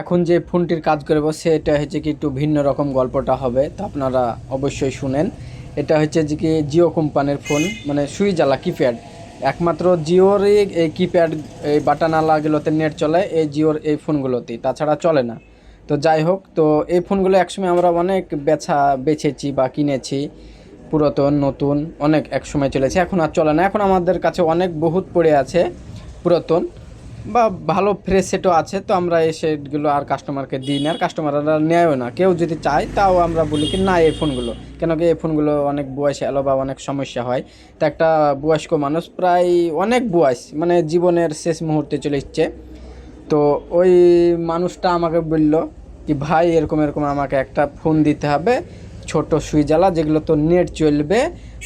এখন যে ফোনটির কাজ করব সেটা হচ্ছে কি একটু ভিন্ন রকম গল্পটা হবে, তো আপনারা অবশ্যই শুনেন। এটা হচ্ছে যে কি জিও কোম্পানির ফোন, মানে সুই জ্বালা কিপ্যাড। একমাত্র জিওরই এই কিপ্যাড, এই বাটানালাগুলোতে নেট চলে, এই জিওর এই ফোনগুলোতেই, তাছাড়া চলে না। তো যাই হোক, তো এই ফোনগুলো একসময় আমরা অনেক বেছেছি বা কিনেছি, পুরাতন নতুন অনেক একসময় চলেছে, এখন আর চলে না। এখন আমাদের কাছে অনেক বহুত পড়ে আছে পুরাতন, বা ভালো ফ্রেশ সেটও আছে। তো আমরা এই সেটগুলো আর কাস্টমারকে দিই না, আর কাস্টমাররা নেয়ও না। কেউ যদি চায় তাও আমরা বলি কি না এই ফোনগুলো, কেন কি এই ফোনগুলো অনেক বয়স এলো বা অনেক সমস্যা হয়। তো একটা বয়স্ক মানুষ প্রায় অনেক বয়স, মানে জীবনের শেষ মুহূর্তে চলে এসছে, তো ওই মানুষটা আমাকে বলল কি ভাই এরকম এরকম আমাকে একটা ফোন দিতে হবে, ছোট সুইজালা, যেগুলো তো নেট চলবে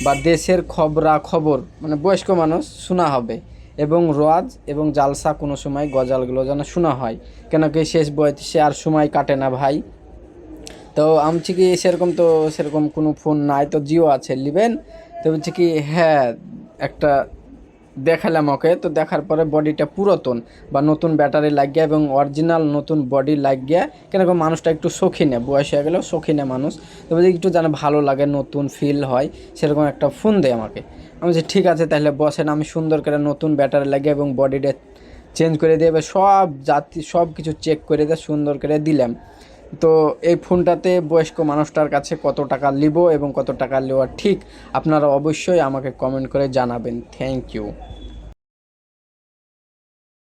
বা দেশের খবর মানে বয়স্ক মানুষ শোনা হবে, এবং রোয়াজ এবং জালসা কোনো সময় গজালগুলো যেন শোনা হয়, কেন কি শেষ বয়সে আর সময় কাটে না ভাই। তো আমি বলছি কি সেরকম কোনো ফোন নাই, তো জিও আছে নেবেন? তো বলছে কি হ্যাঁ, একটা দেখালাম ওকে। তো দেখার পরে বডিটা পুরাতন বা নতুন ব্যাটারি লাগিয়ে এবং অরিজিনাল নতুন বডি লাগিয়ে, কেন কি মানুষটা একটু শৌখিনে, বয়স হয়ে গেলেও শৌখিনে মানুষ, তো বলছি একটু যেন ভালো লাগে, নতুন ফিল হয়, সেরকম একটা ফোন দেয় আমাকে। আমি বলছি ঠিক আছে তাহলে বসেন, আমি সুন্দর করে নতুন ব্যাটারি লাগিয়ে এবং বডিটা চেঞ্জ করে দিয়ে এবার সব কিছু চেক করে দিয়ে সুন্দর করে দিলাম। তো এই ফোনটাতে বয়স্ক মানুষটার কাছে কত টাকা নিব এবং কত টাকা নেওয়া ঠিক, আপনারা অবশ্যই আমাকে কমেন্ট করে জানাবেন। Thank you.